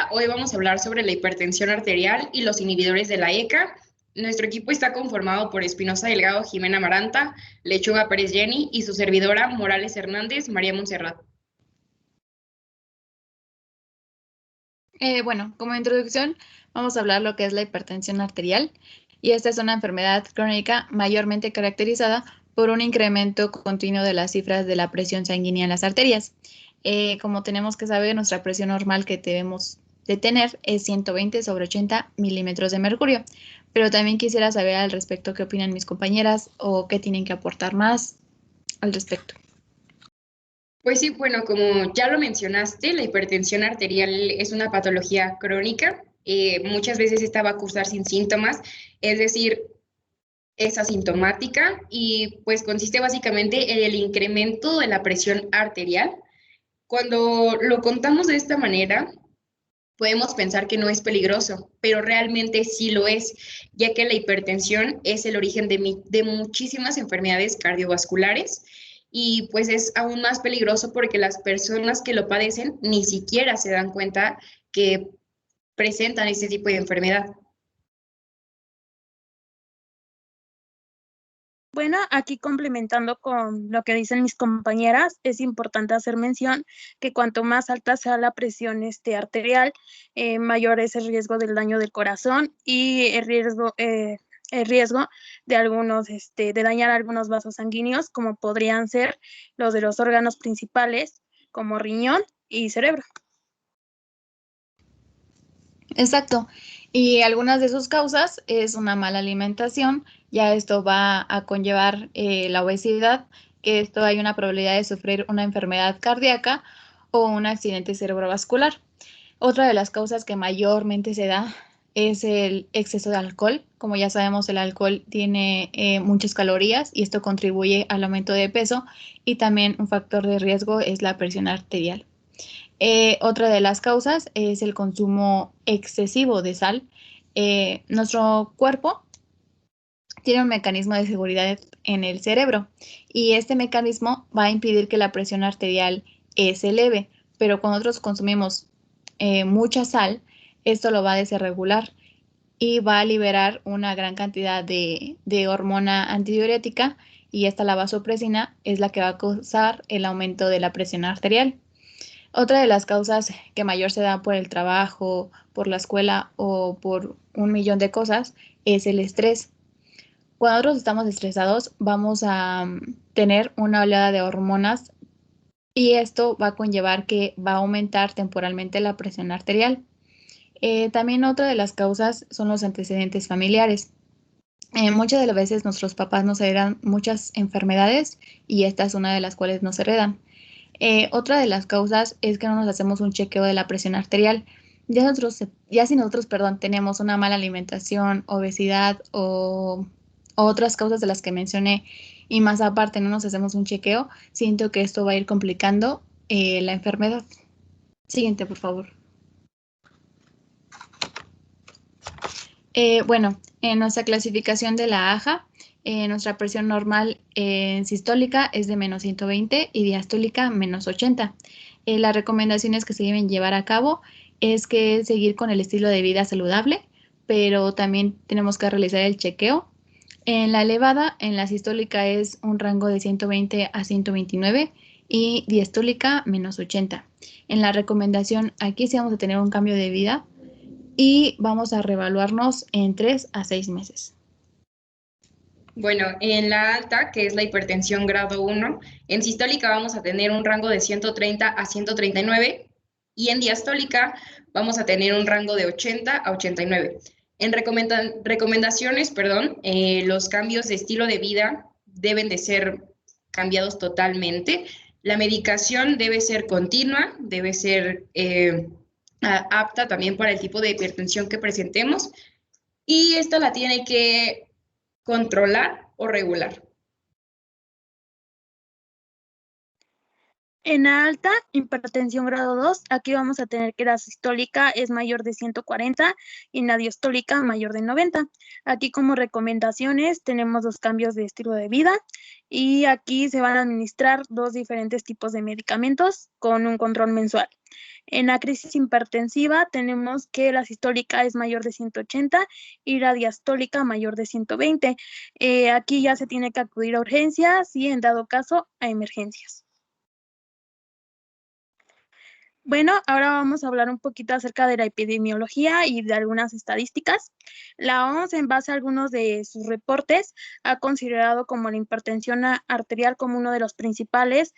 Hoy vamos a hablar sobre la hipertensión arterial y los inhibidores de la ECA. Nuestro equipo está conformado por Espinosa Delgado, Jimena Amaranta, Lechuga Pérez Jenny y su servidora Morales Hernández, María Montserrat. Bueno, como introducción, vamos a hablar lo que es la hipertensión arterial, y esta es una enfermedad crónica mayormente caracterizada por un incremento continuo de las cifras de la presión sanguínea en las arterias. Como tenemos que saber, nuestra presión normal que debemos de tener es 120/80 milímetros de mercurio, pero también quisiera saber al respecto qué opinan mis compañeras o qué tienen que aportar más al respecto. Pues sí, bueno, como ya lo mencionaste, la hipertensión arterial es una patología crónica. Muchas veces esta va a cursar sin síntomas, es decir, es asintomática y pues consiste básicamente en el incremento de la presión arterial. Cuando lo contamos de esta manera, podemos pensar que no es peligroso, pero realmente sí lo es, ya que la hipertensión es el origen de muchísimas enfermedades cardiovasculares y pues es aún más peligroso porque las personas que lo padecen ni siquiera se dan cuenta que presentan este tipo de enfermedad. Bueno, aquí complementando con lo que dicen mis compañeras, es importante hacer mención que cuanto más alta sea la presión arterial, mayor es el riesgo del daño del corazón y el riesgo de de dañar algunos vasos sanguíneos, como podrían ser los de los órganos principales, como riñón y cerebro. Exacto. Y algunas de sus causas es una mala alimentación. Ya esto va a conllevar la obesidad, que esto hay una probabilidad de sufrir una enfermedad cardíaca o un accidente cerebrovascular. Otra de las causas que mayormente se da es el exceso de alcohol. Como ya sabemos, el alcohol tiene muchas calorías y esto contribuye al aumento de peso, y también un factor de riesgo es la presión arterial. Otra de las causas es el consumo excesivo de sal. Nuestro cuerpo tiene un mecanismo de seguridad en el cerebro, y este mecanismo va a impedir que la presión arterial se eleve, pero cuando nosotros consumimos mucha sal, esto lo va a desregular y va a liberar una gran cantidad de hormona antidiurética, y esta, la vasopresina, es la que va a causar el aumento de la presión arterial. Otra de las causas que mayor se da por el trabajo, por la escuela o por un millón de cosas es el estrés. Cuando nosotros estamos estresados, vamos a tener una oleada de hormonas, y esto va a conllevar que va a aumentar temporalmente la presión arterial. También otra de las causas son los antecedentes familiares. Muchas de las veces nuestros papás nos heredan muchas enfermedades, y esta es una de las cuales nos heredan. Otra de las causas es que no nos hacemos un chequeo de la presión arterial. Ya si nosotros, perdón, tenemos una mala alimentación, obesidad o otras causas de las que mencioné, y más aparte no nos hacemos un chequeo, siento que esto va a ir complicando la enfermedad. Siguiente, por favor. Bueno, en nuestra clasificación de la AJA, nuestra presión normal sistólica es de -120 y diastólica -80. Las recomendaciones que se deben llevar a cabo es que seguir con el estilo de vida saludable, pero también tenemos que realizar el chequeo. En la elevada, en la sistólica es un rango de 120 a 129 y diastólica -80. En la recomendación, aquí sí vamos a tener un cambio de vida y vamos a reevaluarnos en 3 a 6 meses. Bueno, en la alta, que es la hipertensión grado 1, en sistólica vamos a tener un rango de 130 a 139 y en diastólica vamos a tener un rango de 80 a 89. En recomendaciones, los cambios de estilo de vida deben de ser cambiados totalmente. La medicación debe ser continua, debe ser apta también para el tipo de hipertensión que presentemos, y esta la tiene que controlar o regular. En la alta, hipertensión grado 2, aquí vamos a tener que la sistólica es mayor de 140 y en la diastólica mayor de 90. Aquí como recomendaciones tenemos dos cambios de estilo de vida, y aquí se van a administrar dos diferentes tipos de medicamentos con un control mensual. En la crisis hipertensiva tenemos que la sistólica es mayor de 180 y la diastólica mayor de 120. Aquí ya se tiene que acudir a urgencias y en dado caso a emergencias. Bueno, ahora vamos a hablar un poquito acerca de la epidemiología y de algunas estadísticas. La OMS, en base a algunos de sus reportes, ha considerado como la hipertensión arterial como uno de los principales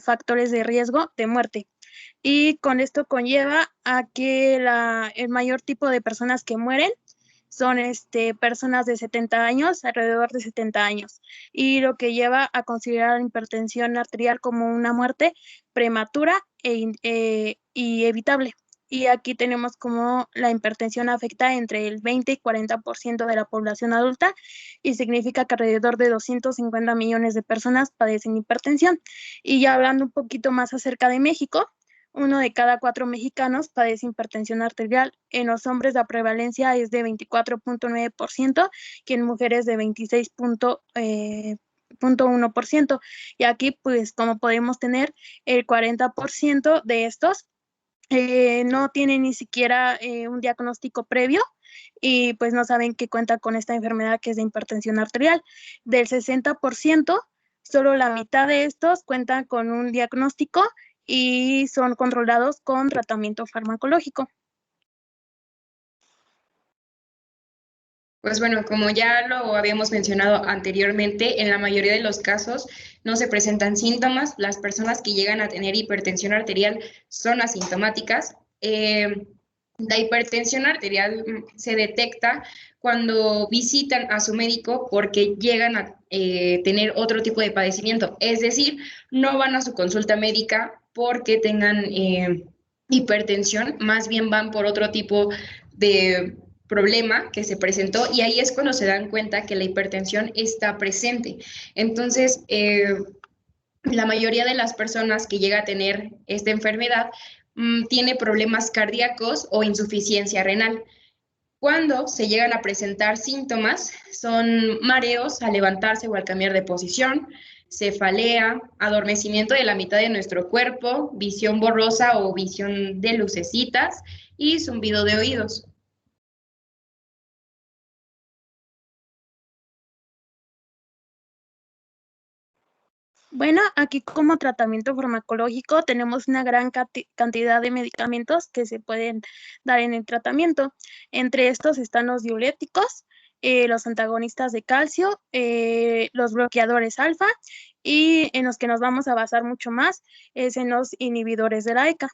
factores de riesgo de muerte. Y con esto conlleva a que el mayor tipo de personas que mueren son personas de 70 años, alrededor de 70 años, y lo que lleva a considerar la hipertensión arterial como una muerte prematura y evitable. Y aquí tenemos como la hipertensión afecta entre el 20 y 40% de la población adulta y significa que alrededor de 250 millones de personas padecen hipertensión. Y ya hablando un poquito más acerca de México, 1 de cada 4 mexicanos padece hipertensión arterial. En los hombres la prevalencia es de 24.9% y en mujeres de 26.1%. Y aquí, pues, como podemos tener, el 40% de estos no tienen ni siquiera un diagnóstico previo y pues no saben que cuenta con esta enfermedad que es de hipertensión arterial. Del 60%, solo la mitad de estos cuentan con un diagnóstico y son controlados con tratamiento farmacológico. Pues bueno, como ya lo habíamos mencionado anteriormente, en la mayoría de los casos no se presentan síntomas. Las personas que llegan a tener hipertensión arterial son asintomáticas. La hipertensión arterial se detecta cuando visitan a su médico porque llegan a tener otro tipo de padecimiento. Es decir, no van a su consulta médica porque tengan hipertensión, más bien van por otro tipo de problema que se presentó y ahí es cuando se dan cuenta que la hipertensión está presente. Entonces, la mayoría de las personas que llega a tener esta enfermedad tiene problemas cardíacos o insuficiencia renal. Cuando se llegan a presentar síntomas, son mareos al levantarse o al cambiar de posición, cefalea, adormecimiento de la mitad de nuestro cuerpo, visión borrosa o visión de lucecitas y zumbido de oídos. Bueno, aquí como tratamiento farmacológico tenemos una gran cantidad de medicamentos que se pueden dar en el tratamiento. Entre estos están los diuréticos, los antagonistas de calcio, los bloqueadores alfa y en los que nos vamos a basar mucho más es en los inhibidores de la ECA.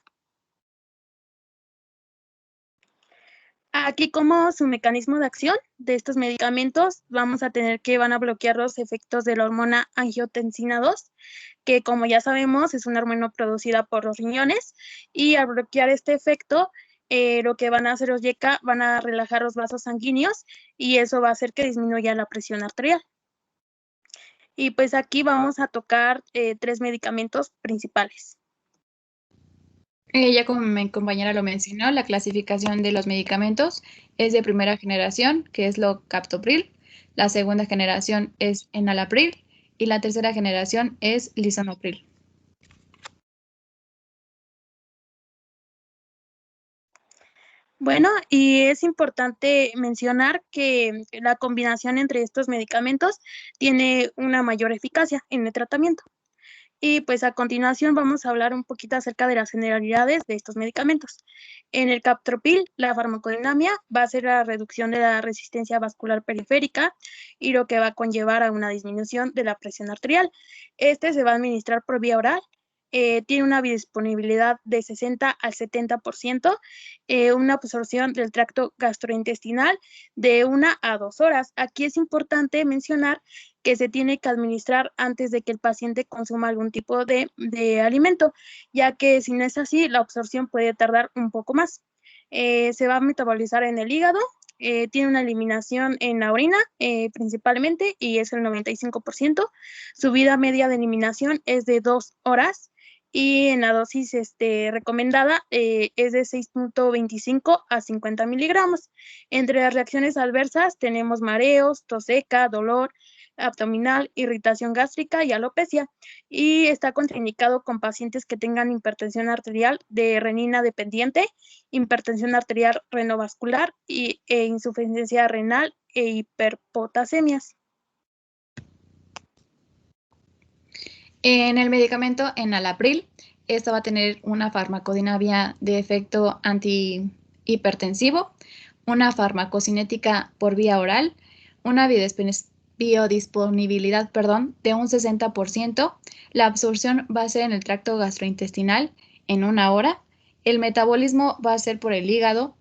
Aquí como su mecanismo de acción de estos medicamentos vamos a tener que van a bloquear los efectos de la hormona angiotensina 2, que como ya sabemos es una hormona producida por los riñones y al bloquear este efecto lo que van a hacer los YECA van a relajar los vasos sanguíneos y eso va a hacer que disminuya la presión arterial. Y pues aquí vamos a tocar 3 medicamentos principales. Ya como mi compañera lo mencionó, la clasificación de los medicamentos es de primera generación, que es lo captopril, la segunda generación es enalapril y la tercera generación es lisinopril. Bueno, y es importante mencionar que la combinación entre estos medicamentos tiene una mayor eficacia en el tratamiento. Y pues a continuación vamos a hablar un poquito acerca de las generalidades de estos medicamentos. En el captopril, la farmacodinámica va a ser la reducción de la resistencia vascular periférica y lo que va a conllevar a una disminución de la presión arterial. Este se va a administrar por vía oral. Tiene una biodisponibilidad de 60 al 70%, una absorción del tracto gastrointestinal de 1 a 2 horas. Aquí es importante mencionar que se tiene que administrar antes de que el paciente consuma algún tipo de alimento, ya que si no es así, la absorción puede tardar un poco más. Se va a metabolizar en el hígado, tiene una eliminación en la orina principalmente y es el 95%. Su vida media de eliminación es de 2 horas y en la dosis recomendada es de 6.25 a 50 miligramos. Entre las reacciones adversas tenemos mareos, tos seca, dolor, abdominal, irritación gástrica y alopecia. Y está contraindicado con pacientes que tengan hipertensión arterial de renina dependiente, hipertensión arterial renovascular e insuficiencia renal e hiperpotasemias. En el medicamento enalapril, esta va a tener una farmacodinámica de efecto antihipertensivo, una farmacocinética por vía oral, una biodisponibilidad de un 60%, la absorción va a ser en el tracto gastrointestinal en 1 hora, el metabolismo va a ser por el hígado,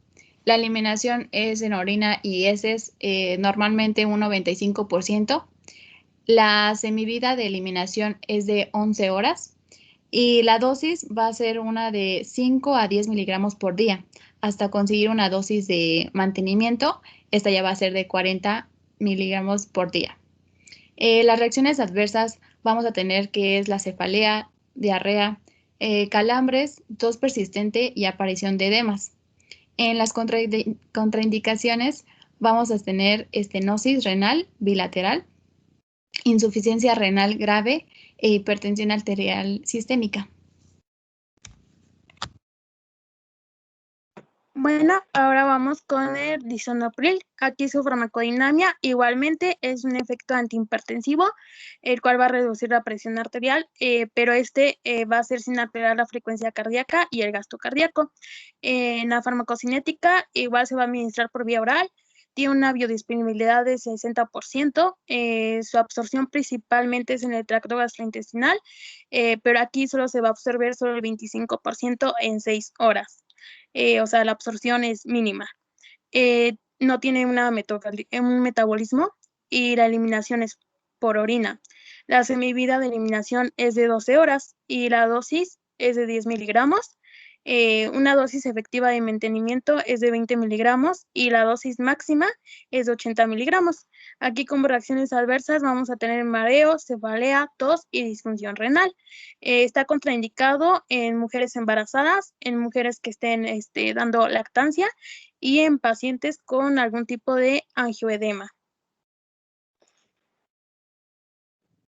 la eliminación es en orina y heces, normalmente un 95%, la semivida de eliminación es de 11 horas y la dosis va a ser una de 5 a 10 miligramos por día, hasta conseguir una dosis de mantenimiento, esta ya va a ser de 40 miligramos por día. Las reacciones adversas vamos a tener que es la cefalea, diarrea, calambres, tos persistente y aparición de edemas. En las contraindicaciones vamos a tener estenosis renal bilateral, insuficiencia renal grave e hipertensión arterial sistémica. Bueno, ahora vamos con el lisinopril. Aquí su farmacodinámica igualmente es un efecto antihipertensivo, el cual va a reducir la presión arterial, pero va a ser sin alterar la frecuencia cardíaca y el gasto cardíaco. En la farmacocinética igual se va a administrar por vía oral, tiene una biodisponibilidad de 60%, su absorción principalmente es en el tracto gastrointestinal, pero aquí solo se va a absorber solo el 25% en 6 horas. O sea, la absorción es mínima. No tiene un metabolismo y la eliminación es por orina. La semivida de eliminación es de 12 horas y la dosis es de 10 miligramos. Una dosis efectiva de mantenimiento es de 20 miligramos y la dosis máxima es de 80 miligramos. Aquí como reacciones adversas vamos a tener mareo, cefalea, tos y disfunción renal. Está contraindicado en mujeres embarazadas, en mujeres que estén dando lactancia y en pacientes con algún tipo de angioedema.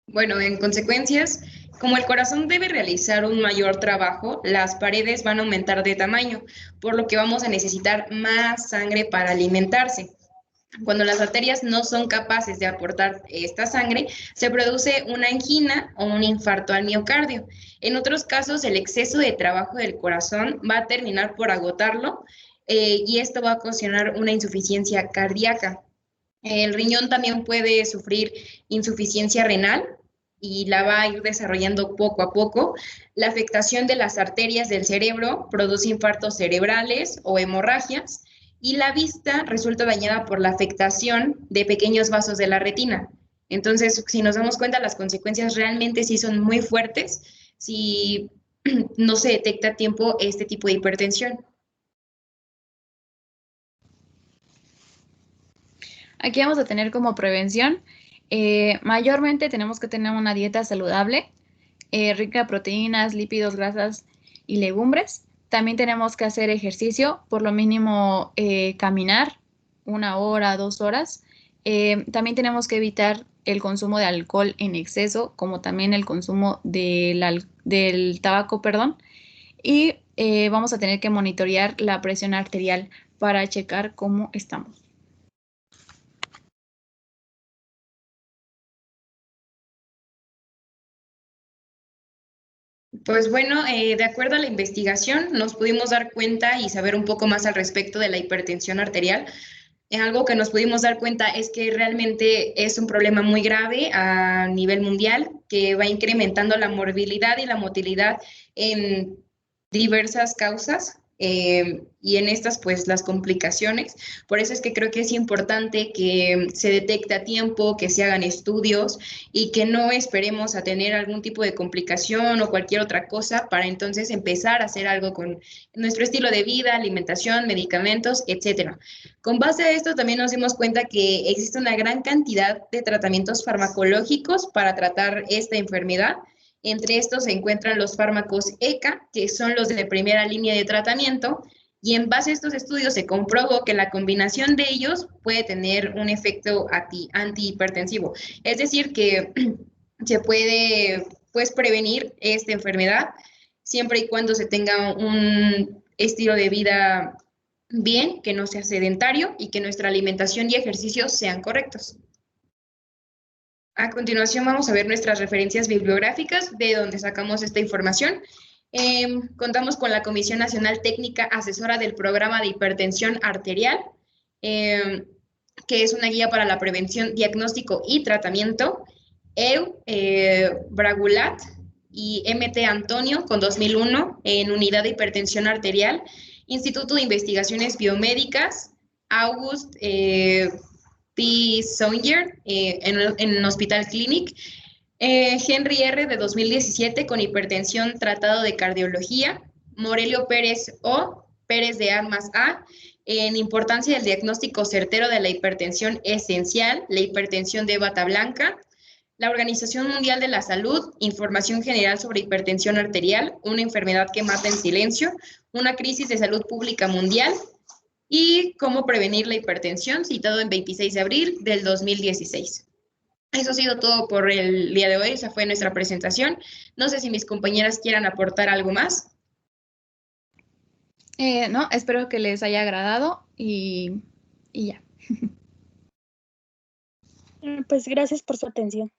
Bueno, en consecuencias, como el corazón debe realizar un mayor trabajo, las paredes van a aumentar de tamaño, por lo que vamos a necesitar más sangre para alimentarse. Cuando las arterias no son capaces de aportar esta sangre, se produce una angina o un infarto al miocardio. En otros casos, el exceso de trabajo del corazón va a terminar por agotarlo y esto va a ocasionar una insuficiencia cardíaca. El riñón también puede sufrir insuficiencia renal y la va a ir desarrollando poco a poco. La afectación de las arterias del cerebro produce infartos cerebrales o hemorragias y la vista resulta dañada por la afectación de pequeños vasos de la retina. Entonces, si nos damos cuenta, las consecuencias realmente sí son muy fuertes si no se detecta a tiempo este tipo de hipertensión. Aquí vamos a tener como prevención, mayormente tenemos que tener una dieta saludable, rica en proteínas, lípidos, grasas y legumbres. También tenemos que hacer ejercicio, por lo mínimo caminar 1 hora, 2 horas. También tenemos que evitar el consumo de alcohol en exceso, como también el consumo del tabaco, y vamos a tener que monitorear la presión arterial para checar cómo estamos. Pues bueno, de acuerdo a la investigación, nos pudimos dar cuenta y saber un poco más al respecto de la hipertensión arterial. Algo que nos pudimos dar cuenta es que realmente es un problema muy grave a nivel mundial, que va incrementando la morbilidad y la motilidad en diversas causas. Y en estas, pues, las complicaciones. Por eso es que creo que es importante que se detecte a tiempo, que se hagan estudios y que no esperemos a tener algún tipo de complicación o cualquier otra cosa para entonces empezar a hacer algo con nuestro estilo de vida, alimentación, medicamentos, etcétera. Con base a esto también nos dimos cuenta que existe una gran cantidad de tratamientos farmacológicos para tratar esta enfermedad. Entre estos se encuentran los fármacos ECA, que son los de primera línea de tratamiento, y en base a estos estudios se comprobó que la combinación de ellos puede tener un efecto antihipertensivo. Es decir, que se puede, pues, prevenir esta enfermedad siempre y cuando se tenga un estilo de vida bien, que no sea sedentario y que nuestra alimentación y ejercicios sean correctos. A continuación vamos a ver nuestras referencias bibliográficas de donde sacamos esta información. Contamos con la Comisión Nacional Técnica Asesora del Programa de Hipertensión Arterial, que es una guía para la prevención, diagnóstico y tratamiento, Bragulat y MT Antonio con 2001 en Unidad de Hipertensión Arterial, Instituto de Investigaciones Biomédicas, August P. Sanger en Hospital Clinic, Henry R. de 2017 con hipertensión, tratado de cardiología, Morelio Pérez O. Pérez de Armas A. En importancia del diagnóstico certero de la hipertensión esencial, la hipertensión de bata blanca, la Organización Mundial de la Salud, información general sobre hipertensión arterial, una enfermedad que mata en silencio, una crisis de salud pública mundial, y cómo prevenir la hipertensión, citado en 26 de abril del 2016. Eso ha sido todo por el día de hoy, esa fue nuestra presentación. No sé si mis compañeras quieran aportar algo más. No, espero que les haya agradado y ya. Pues gracias por su atención.